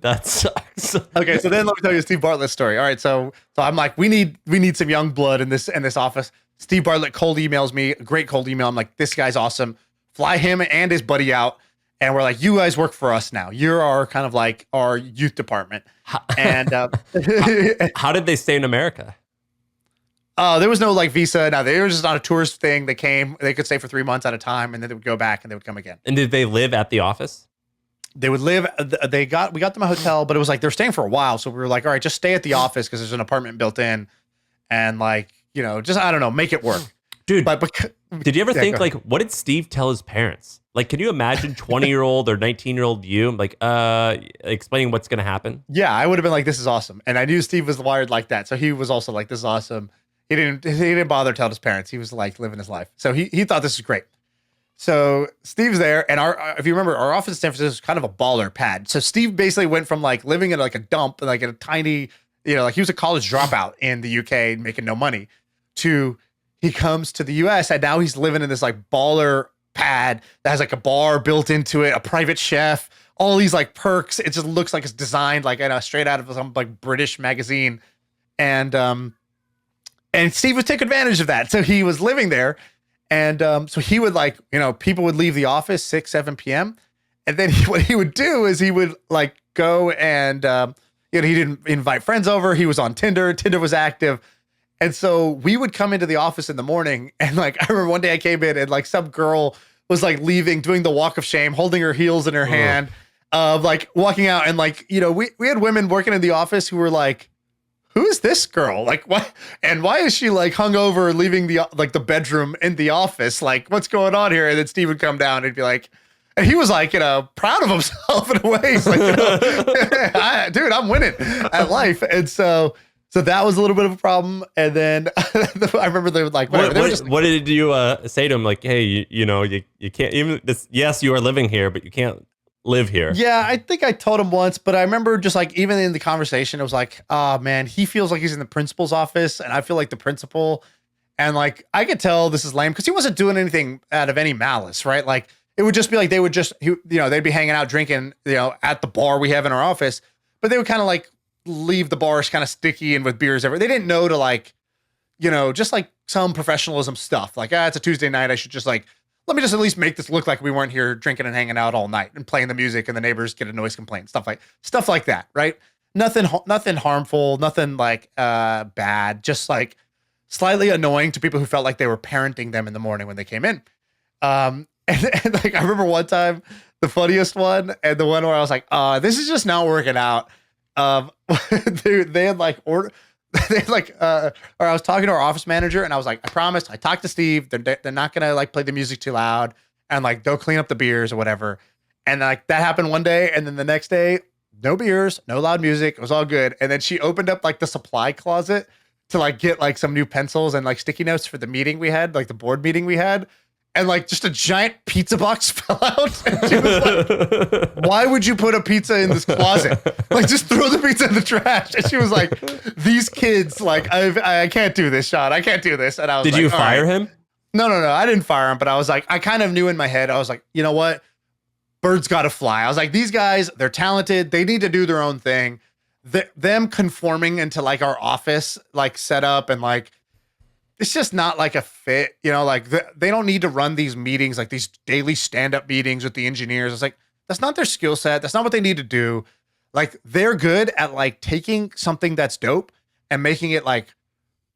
That sucks. Okay, so then let me tell you Steve Bartlett's story. All right, so I'm like, we need some young blood in this office. Steve Bartlett cold emails me, a great cold email. I'm like, this guy's awesome. Fly him and his buddy out, and we're like, you guys work for us now. You're our kind of like our youth department. And how did they stay in America? There was no like visa. No, they were just on a tourist thing. They came, they could stay for 3 months at a time, and then they would go back and they would come again. And did they live at the office? They would live, we got them a hotel, but it was like, they're staying for a while. So we were like, all right, just stay at the office because there's an apartment built in, and like, just, I don't know, make it work. Dude, but did you ever think like, what did Steve tell his parents? Like, can you imagine 20-year-old or 19-year-old you like, explaining what's going to happen? Yeah, I would have been like, this is awesome. And I knew Steve was wired like that. So he was also like, this is awesome. He didn't bother to tell his parents. He was like living his life. So he thought this was great. So Steve's there, and if you remember, our office in San Francisco is kind of a baller pad. So Steve basically went from like living in like a dump, like in a tiny, like he was a college dropout in the UK making no money, to he comes to the US and now he's living in this like baller pad that has like a bar built into it, a private chef, all these like perks. It just looks like it's designed like straight out of some like British magazine, and Steve would take advantage of that. So he was living there. And so he would like, people would leave the office 6, 7 p.m. And then what he would do is he would like go and, he didn't invite friends over. He was on Tinder. Tinder was active. And so we would come into the office in the morning. And like, I remember one day I came in and like some girl was like leaving, doing the walk of shame, holding her heels in her hand, like walking out. And like, we had women working in the office who were like, who is this girl? Like, what? And why is she like hungover, leaving the bedroom in the office? Like, what's going on here? And then Steve would come down and be like, and he was like, proud of himself in a way. He's like, dude, I'm winning at life. And so that was a little bit of a problem. And then I remember they were like, what did you say to him? Like, hey, you can't even this. Yes, you are living here, but you can't live here. Yeah, I think I told him once, but I remember just like even in the conversation, it was like, oh man, he feels like he's in the principal's office, and I feel like the principal, and like I could tell this is lame because he wasn't doing anything out of any malice, right? Like it would just be like they'd be hanging out drinking, at the bar we have in our office, but they would kind of like leave the bars kind of sticky and with beers everywhere. They didn't know to like, just like some professionalism stuff. Like, it's a Tuesday night, I should just like, let me just at least make this look like we weren't here drinking and hanging out all night and playing the music and the neighbors get a noise complaint, stuff like that, right? Nothing harmful, nothing like bad, just like slightly annoying to people who felt like they were parenting them in the morning when they came in. And like I remember one time the funniest one, and the one where I was like, this is just not working out. They had like order. They had like, or I was talking to our office manager, and I was like, I promised. I talked to Steve. They're not gonna like play the music too loud, and like they'll clean up the beers or whatever. And like that happened one day, and then the next day, no beers, no loud music. It was all good. And then she opened up like the supply closet to like get like some new pencils and like sticky notes for the meeting we had, like the board meeting we had. And like just a giant pizza box fell out. And she was like, why would you put a pizza in this closet? Like just throw the pizza in the trash. And she was like, these kids, like, I can't do this, Sean. I can't do this. And I was Did like, you fire him? No. I didn't fire him, but I was like, I kind of knew in my head, I was like, you know what? Birds got to fly. I was like, these guys, they're talented. They need to do their own thing. Them conforming into like our office, like setup and like, it's just not like a fit, you know, like they don't need to run these meetings, like these daily stand-up meetings with the engineers. It's like, that's not their skill set. That's not what they need to do. Like they're good at like taking something that's dope and making it like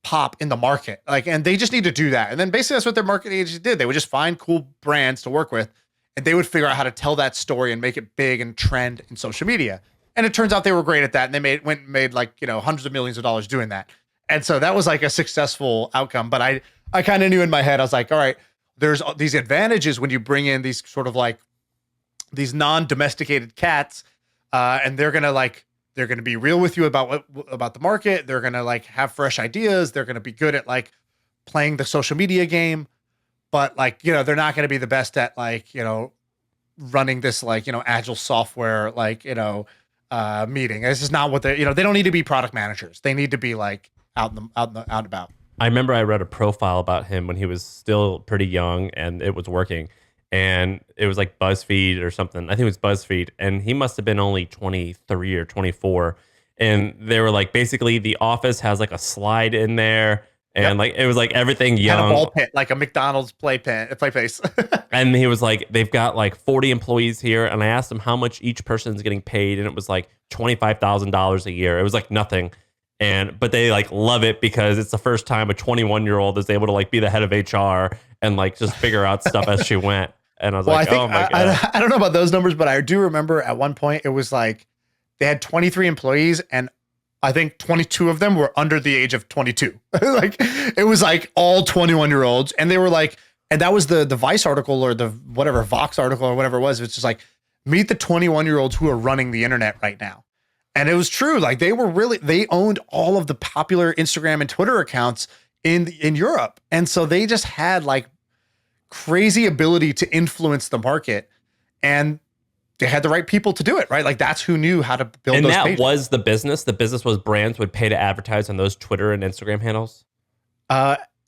pop in the market. Like, and they just need to do that. And then basically that's what their marketing agency did. They would just find cool brands to work with and they would figure out how to tell that story and make it big and trend in social media. And it turns out they were great at that. And they made like, you know, hundreds of millions of dollars doing that. And so that was like a successful outcome. But I kind of knew in my head, I was like, all right, there's these advantages when you bring in these sort of like these non-domesticated cats, and they're gonna be real with you about the market. They're gonna like have fresh ideas. They're gonna be good at like playing the social media game, but like, you know, they're not gonna be the best at like, you know, running this like, you know, agile software like, you know, meeting. This is not what they, you know, they don't need to be product managers. They need to be like out and about. I remember I read a profile about him when he was still pretty young and it was working. And it was like BuzzFeed or something. I think it was BuzzFeed. And he must have been only 23 or 24. And they were like, basically the office has like a slide in there. And like, it was like everything young. Had a ball pit, like a McDonald's play place. And he was like, they've got like 40 employees here. And I asked him how much each person is getting paid. And it was like $25,000 a year. It was like nothing. But they like love it because it's the first time a 21-year-old is able to like be the head of HR and like just figure out stuff as she went. And I was like, oh my God. I don't know about those numbers, but I do remember at one point it was like they had 23 employees and I think 22 of them were under the age of 22. Like it was like all 21-year-olds. And they were like, and that was the Vice article or the whatever Vox article or whatever it was. It's just like, meet the 21-year-olds who are running the internet right now. And it was true. Like they owned all of the popular Instagram and Twitter accounts in Europe. And so they just had like crazy ability to influence the market and they had the right people to do it, right? Like that's who knew how to build and those that pages. was the business. The business was brands would pay to advertise on those Twitter and Instagram handles.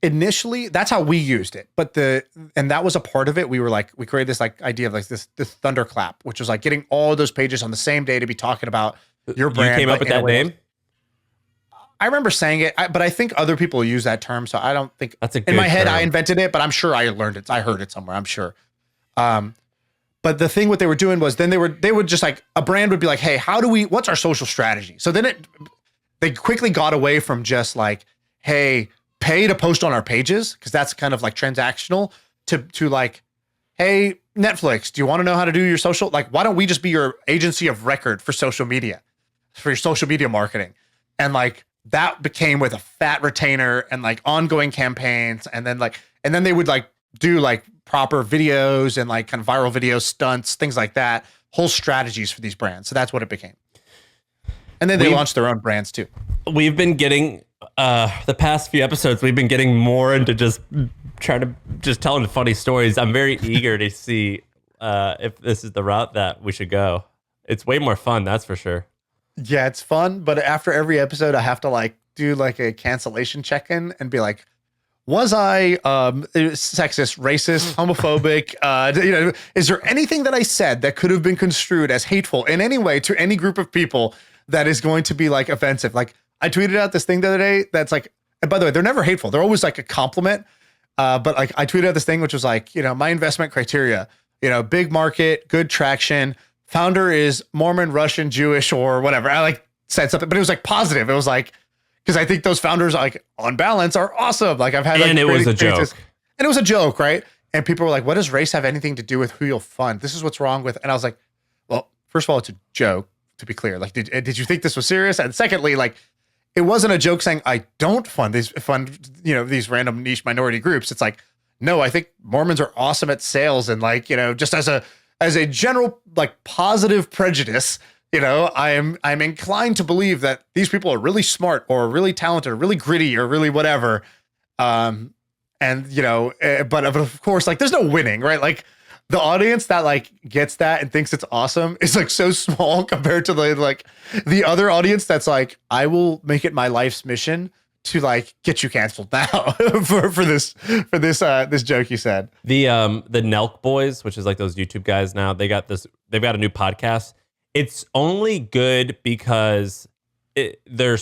Initially, that's how we used it. But that was a part of it. We created this like idea of like this thunderclap, which was like getting all those pages on the same day to be talking about your brand. You came up with that name? I remember saying it, but I think other people use that term. So I don't think that's a good in my head term. I invented it, but I'm sure I learned it. I heard it somewhere. I'm sure. But the thing what they were doing was then they would just like a brand would be like, hey, what's our social strategy? So then they quickly got away from just like, hey, pay to post on our pages because that's kind of like transactional to like, hey, Netflix, do you want to know how to do your social? Like, why don't we just be your agency of record for social media, for your social media marketing? And like that became with a fat retainer and like ongoing campaigns. And then they would like do like proper videos and like kind of viral video stunts, things like that, whole strategies for these brands. So that's what it became. And then they launched their own brands too. We've been getting the past few episodes, we've been getting more into just trying to just telling funny stories. I'm very eager to see if this is the route that we should go. It's way more fun, that's for sure. Yeah, it's fun. But after every episode, I have to like do like a cancellation check-in and be like, was I sexist, racist, homophobic? Is there anything that I said that could have been construed as hateful in any way to any group of people that is going to be like offensive? Like I tweeted out this thing the other day that's like, and by the way, they're never hateful. They're always like a compliment. But like I tweeted out this thing, which was like, my investment criteria, big market, good traction, founder is Mormon, Russian, Jewish, or whatever. I like said something, but it was like positive. It was like, because I think those founders, like on balance, are awesome. Like I've had, like, and it was a joke. And it was a joke, right? And people were like, what does race have anything to do with who you'll fund? This is what's wrong with, and I was like, well, first of all, it's a joke, to be clear. Like, did you think this was serious? And secondly, like, it wasn't a joke saying I don't fund these random niche minority groups. It's like, no, I think Mormons are awesome at sales, and like, just as a general like positive prejudice, I'm inclined to believe that these people are really smart or really talented or really gritty or really whatever. But of course, like, there's no winning, right? Like, the audience that like gets that and thinks it's awesome is like so small compared to the other audience that's like, I will make it my life's mission to like get you canceled now for this joke you said. The Nelk Boys, which is like those YouTube guys now, they've got a new podcast. It's only good because they're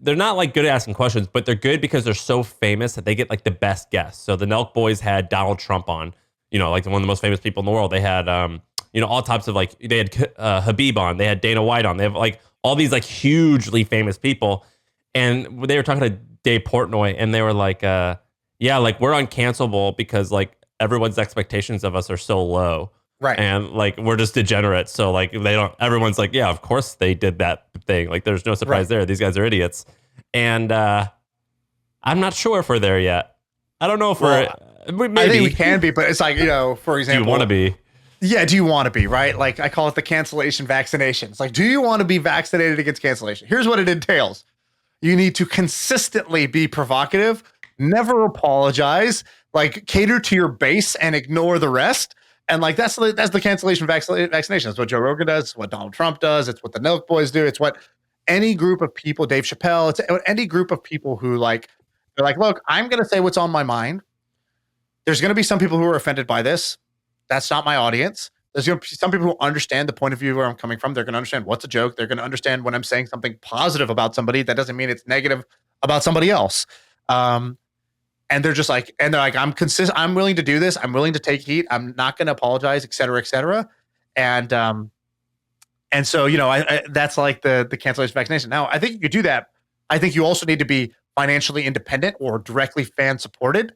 not like good at asking questions, but they're good because they're so famous that they get like the best guests. So the Nelk Boys had Donald Trump on, like one of the most famous people in the world. They had all types of like, they had Habib on, they had Dana White on, they have like all these like hugely famous people. And they were talking to Dave Portnoy, and they were like, yeah, like, we're uncancelable because like everyone's expectations of us are so low. Right. And like, we're just degenerates. So like, everyone's like, yeah, of course they did that thing. Like, there's no surprise there. These guys are idiots. And I'm not sure if we're there yet. I don't know if maybe. I think we can be, but it's like, for example. Do you want to be? Yeah, do you want to be, right? Like, I call it the cancellation vaccination. It's like, do you want to be vaccinated against cancellation? Here's what it entails. You need to consistently be provocative, never apologize, like cater to your base and ignore the rest. And like, that's the cancellation vaccination. That's what Joe Rogan does. It's what Donald Trump does. It's what the Nelk Boys do. It's what any group of people, Dave Chappelle, it's any group of people who like, they're like, look, I'm going to say what's on my mind. There's going to be some people who are offended by this. That's not my audience. There's going to be some people who understand the point of view where I'm coming from. They're going to understand what's a joke. They're going to understand when I'm saying something positive about somebody. That doesn't mean it's negative about somebody else. And they're just like, I'm consistent. I'm willing to do this. I'm willing to take heat. I'm not going to apologize, et cetera, et cetera. And so, that's like the cancellation vaccination. Now, I think you could do that. I think you also need to be financially independent or directly fan supported.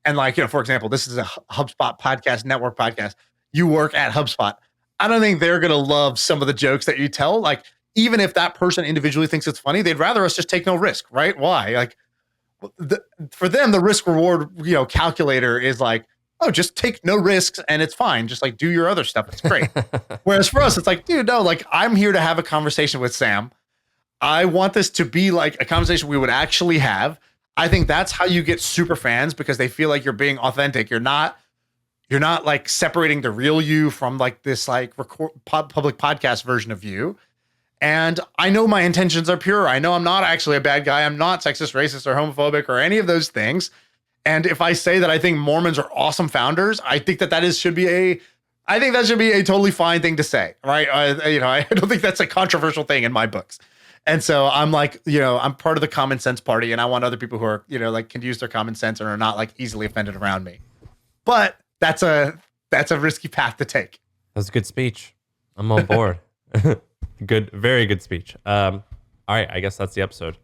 And like, for example, this is a HubSpot podcast, network podcast. You work at HubSpot. I don't think they're going to love some of the jokes that you tell. Like, even if that person individually thinks it's funny, they'd rather us just take no risk, right? Why? Like, for them, the risk reward, calculator is like, oh, just take no risks and it's fine. Just like do your other stuff. It's great. Whereas for us, it's like, dude, no, like, I'm here to have a conversation with Sam. I want this to be like a conversation we would actually have. I think that's how you get super fans, because they feel like you're being authentic. You're not like separating the real you from like this like public podcast version of you. And I know my intentions are pure. I know I'm not actually a bad guy. I'm not sexist, racist, or homophobic or any of those things. And if I say that I think Mormons are awesome founders, I think that should be a totally fine thing to say, right? I don't think that's a controversial thing in my books. And so I'm like, I'm part of the common sense party, and I want other people who are, like, can use their common sense and are not like easily offended around me. But that's a risky path to take. That was a good speech. I'm on board. Good, very good speech. All right, I guess that's the episode.